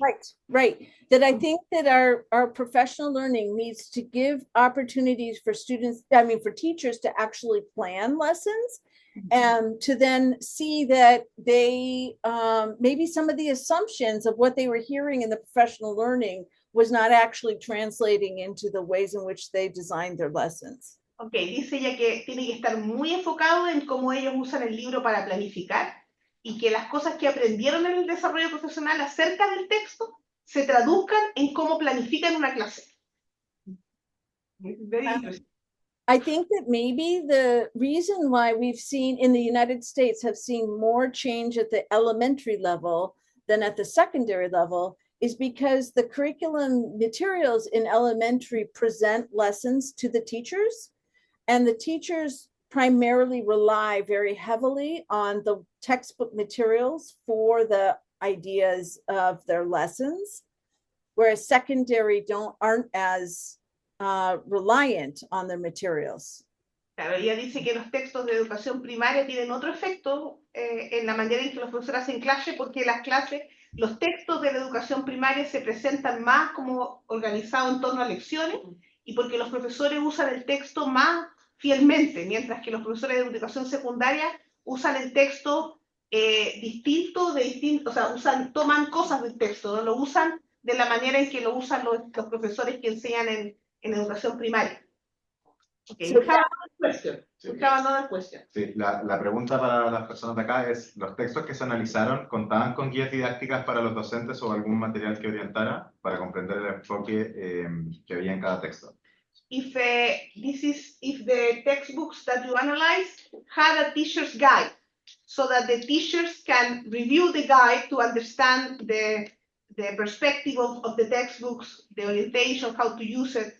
Right. That I think that our professional learning needs to give opportunities for for teachers to actually plan lessons and to then see that they maybe some of the assumptions of what they were hearing in the professional learning was not actually translating into the ways in which they designed their lessons. Okay, dice ella que tiene que estar muy enfocado en cómo ellos usan el libro para planificar y que las cosas que aprendieron en el desarrollo profesional acerca del texto se traduzcan en cómo planifican una clase. Very interesting. I think that maybe the reason why we've seen in the United States have seen more change at the elementary level than at the secondary level is because the curriculum materials in elementary present lessons to the teachers, and the teachers primarily rely very heavily on the textbook materials for the ideas of their lessons, whereas secondary aren't as reliant on their materials. Claro, ella dice que los textos de educación primaria tienen otro efecto en la manera en que los profesores hacen clase, porque los textos de la educación primaria se presentan más como organizados en torno a lecciones y porque los profesores usan el texto más fielmente, mientras que los profesores de educación secundaria usan el texto distinto, o sea, toman cosas del texto, no lo usan de la manera en que lo usan los profesores que enseñan en educación primaria. Okay, So, we have another question. Sí, la pregunta para las personas de acá es, ¿los textos que se analizaron contaban con guías didácticas para los docentes o algún material que orientara para comprender el enfoque que había en cada texto? If the textbooks that you analyzed had a teacher's guide, so that the teachers can review the guide to understand the perspective of the textbooks, the orientation, how to use it.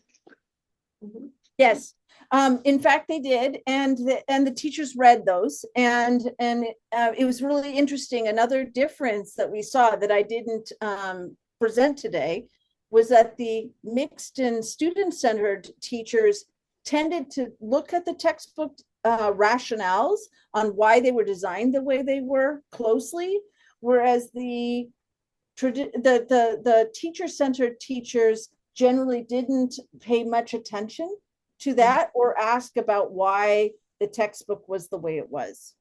Yes, in fact, they did, and the teachers read those, and it was really interesting. Another difference that we saw that I didn't present today was that the mixed and student-centered teachers tended to look at the textbook rationales on why they were designed the way they were closely, whereas the teacher-centered teachers generally didn't pay much attention to that or ask about why the textbook was the way it was.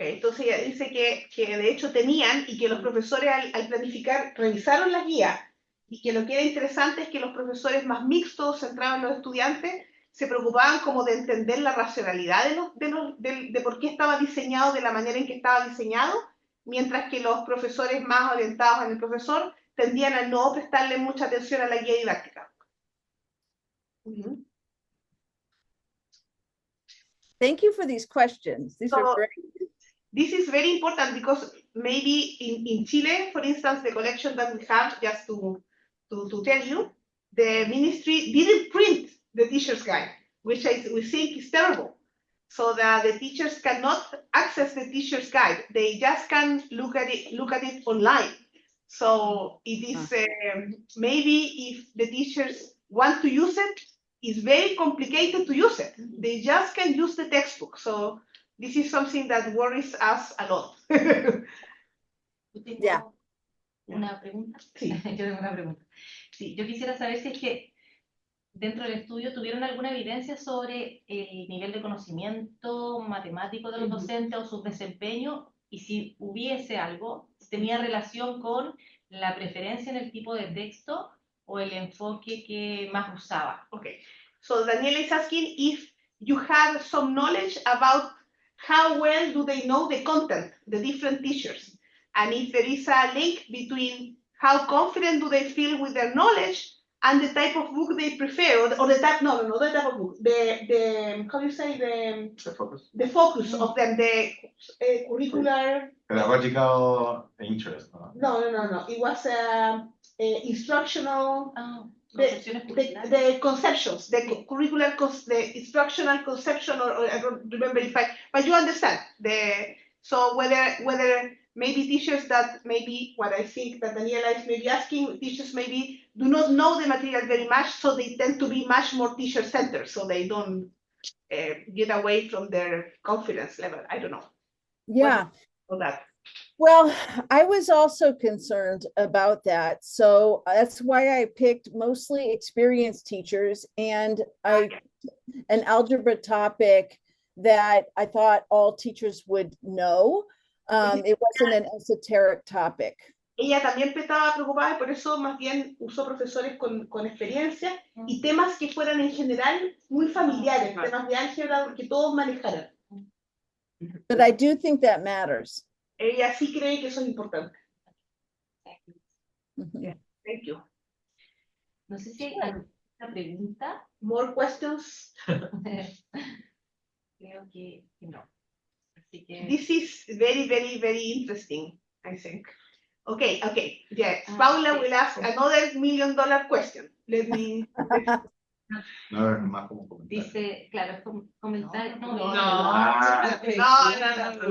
Okay, entonces ella dice que de hecho tenían y que los profesores al planificar revisaron las guías y que lo que era interesante es que los profesores más mixtos, centrados en los estudiantes, se preocupaban como de entender la racionalidad de por qué estaba diseñado de la manera en que estaba diseñado, mientras que los profesores más orientados en el profesor tendían a no prestarle mucha atención a la guía didáctica. Ujú. Thank you for these questions. These are So, great. this is very important because maybe in Chile, for instance, the collection that we have, just to tell you, the ministry didn't print the teacher's guide, which we think is terrible. So that the teachers cannot access the teacher's guide. They just can look at it online. So it is maybe if the teachers want to use it, it's very complicated to use it. They just can use the textbook. So this is something that worries us a lot. Yo tengo Ya. una pregunta. Sí. Yo tengo una pregunta. Sí, yo quisiera saber si es que dentro del estudio tuvieron alguna evidencia sobre el nivel de conocimiento matemático de los docentes o su desempeño, y si hubiese algo, si tenía relación con la preferencia en el tipo de texto o el enfoque que más usaba. Okay. So Daniela is asking if you have some knowledge about how well do they know the content, the different teachers, and if there is a link between how confident do they feel with their knowledge and the type of book they prefer, or the type, no, the type of book, the how do you say, the focus of them, the curricular. Pedagogical interest, ¿no? No. It was instructional. Concepciones The conceptions, the curricular, the instructional conception, or I don't remember if but you understand. So whether maybe teachers that maybe what I think that Daniela is maybe asking, teachers maybe do not know the material very much, so they tend to be much more teacher-centered, so they don't get away from their confidence level. I don't know. Yeah. What that. Well, I was also concerned about that. So that's why I picked mostly experienced teachers and an algebra topic that I thought all teachers would know. It wasn't an esoteric topic. Ella también estaba preocupada y por eso más bien usó profesores con experiencia y temas que fueran en general muy familiares, temas de álgebra que todos manejaran. But I do think that matters. Ella sí cree que eso es importante. Mhm. Thank you. No sé si hay alguna pregunta. More questions? Creo que no. Así que... This is very, very, very interesting, I think. Okay. Yeah, Paula will ask another $1 million question. Let me... No, es más como comentario. Dice, claro, es como comentario. No.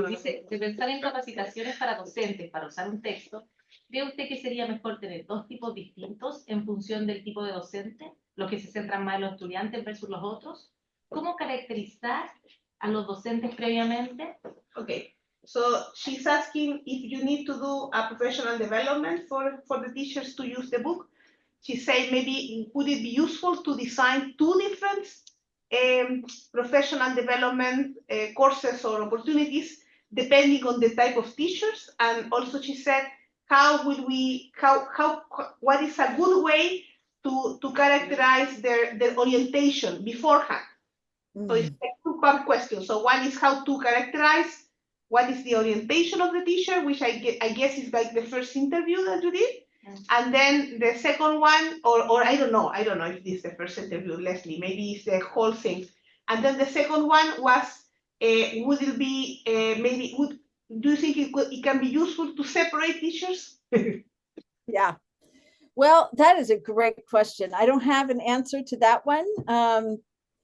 Dice, de pensar en capacitaciones para docentes para usar un texto, ¿cree usted que sería mejor tener dos tipos distintos en función del tipo de docente? Los que se centran más en los estudiantes versus los otros. ¿Cómo caracterizar a los docentes previamente? Okay. So she's asking if you need to do a professional development for the teachers to use the book. She said maybe would it be useful to design two different professional development courses or opportunities depending on the type of teachers, and also she said what is a good way to characterize their orientation beforehand. So it's a two-part question. So one is how to characterize what is the orientation of the teacher, which I guess is like the first interview that you did. And then the second one, or I don't know if this is the first interview, Leslie, maybe it's the whole thing. And then the second one was, would it be, do you think it can be useful to separate teachers? Yeah. Well, that is a great question. I don't have an answer to that one.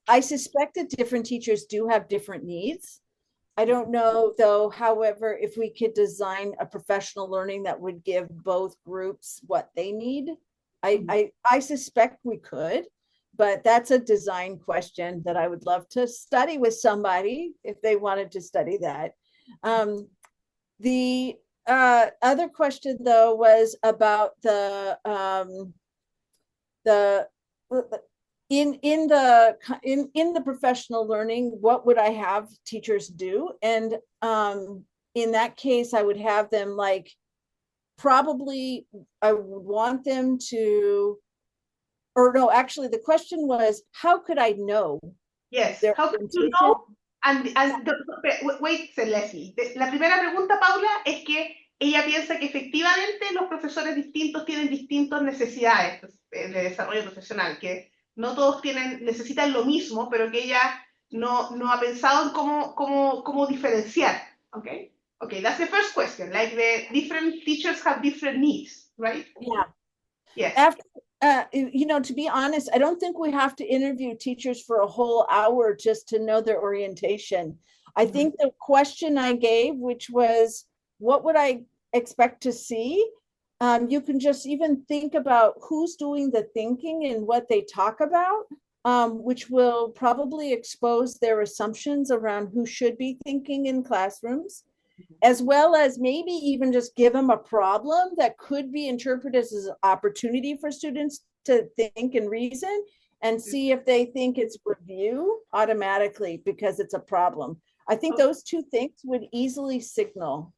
I suspect that different teachers do have different needs. I don't know, though, however, if we could design a professional learning that would give both groups what they need. I suspect we could, but that's a design question that I would love to study with somebody if they wanted to study that. The other question, though, was about in the professional learning, what would I have teachers do? And in that case, I would have them probably I would want them to, or no, actually the question was, how could I know? Yes, how could you know? Wait, Leslie. La primera pregunta, Paula, es que ella piensa que efectivamente los profesores distintos tienen distintas necesidades de desarrollo profesional, que no todos necesitan lo mismo, pero que ella no ha pensado en cómo diferenciar, okay? Okay, that's the first question, like the different teachers have different needs, right? Yeah. Yes. After, to be honest, I don't think we have to interview teachers for a whole hour just to know their orientation. I think the question I gave, which was, what would I expect to see? You can just even think about who's doing the thinking and what they talk about, which will probably expose their assumptions around who should be thinking in classrooms, as well as maybe even just give them a problem that could be interpreted as an opportunity for students to think and reason, and see if they think it's review automatically because it's a problem. I think those two things would easily signal.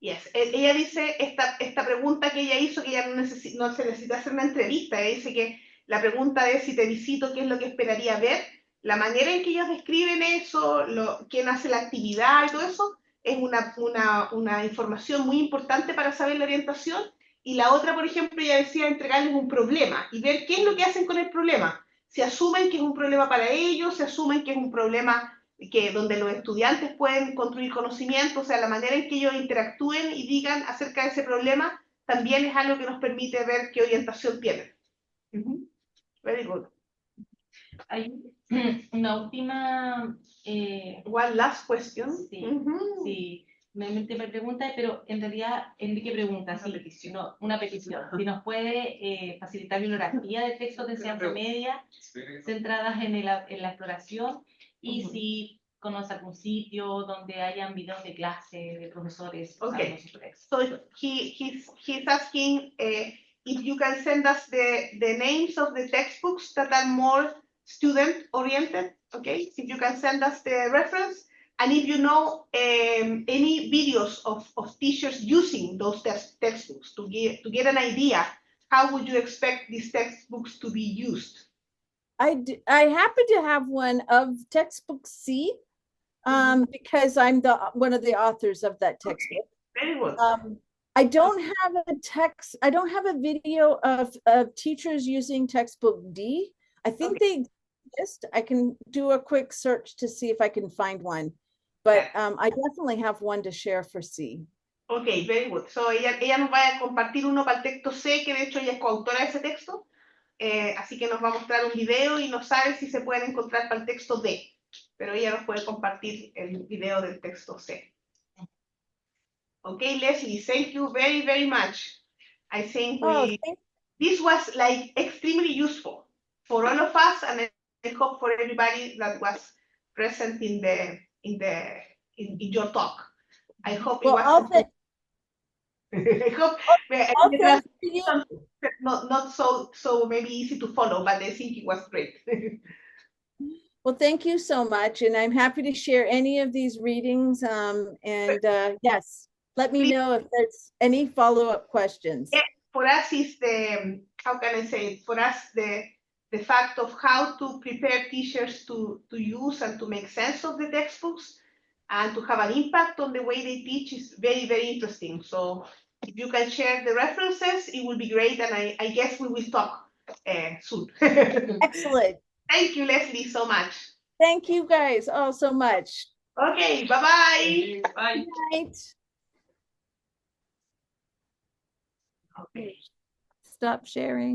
Yes, ella dice esta pregunta que ella hizo, que ella no se necesita hacer una entrevista. Ella dice que la pregunta de si te visito, ¿qué es lo que esperaría ver? La manera en que ellos describen eso, quién hace la actividad y todo eso, es una información muy importante para saber la orientación. Y la otra, por ejemplo, ella decía entregarles un problema y ver qué es lo que hacen con el problema. Si asumen que es un problema para ellos, si asumen que es un problema donde los estudiantes pueden construir conocimiento, o sea, la manera en que ellos interactúen y digan acerca de ese problema, también es algo que nos permite ver qué orientación tienen. Very good. Hay una última... One last question. Sí, sí. Me pregunta, pero en realidad, Enrique pregunta, una petición. Si nos puede facilitar bibliografía de textos de enseñanza media centradas en la exploración, y si conoce algún sitio donde hayan videos de clase de profesores usando sus textos. So he's asking if you can send us the names of the textbooks that are more student oriented, okay? If you can send us the reference, and if you know any videos of teachers using those textbooks to get an idea, how would you expect these textbooks to be used? I happen to have one of textbook C, because I'm one of the authors of that textbook. Okay. Very good. I don't have a video of teachers using textbook D. I think they exist. I can do a quick search to see if I can find one, but I definitely have one to share for C. Okay, very good. So ella nos va a compartir uno para el texto C, que de hecho ella es coautora de ese texto. Así que nos va a mostrar un video y no sabe si se puede encontrar para el texto D, pero ella nos puede compartir el video del texto C. Okay, Leslie, thank you very, very much. I think this was like extremely useful for all of us, and I hope for everybody that was present in your talk. I hope it was. I hope not so maybe easy to follow, but I think it was great. Well, thank you so much, and I'm happy to share any of these readings. Yes, let me know if there's any follow-up questions. Yeah, for us is how can I say it? For us, the fact of how to prepare teachers to use and to make sense of the textbooks and to have an impact on the way they teach is very, very interesting. So if you can share the references, it will be great, and I guess we will talk soon. Excellent. Thank you, Leslie, so much. Thank you guys all so much. Okay, bye-bye. Bye. Good night. Okay. Stop sharing.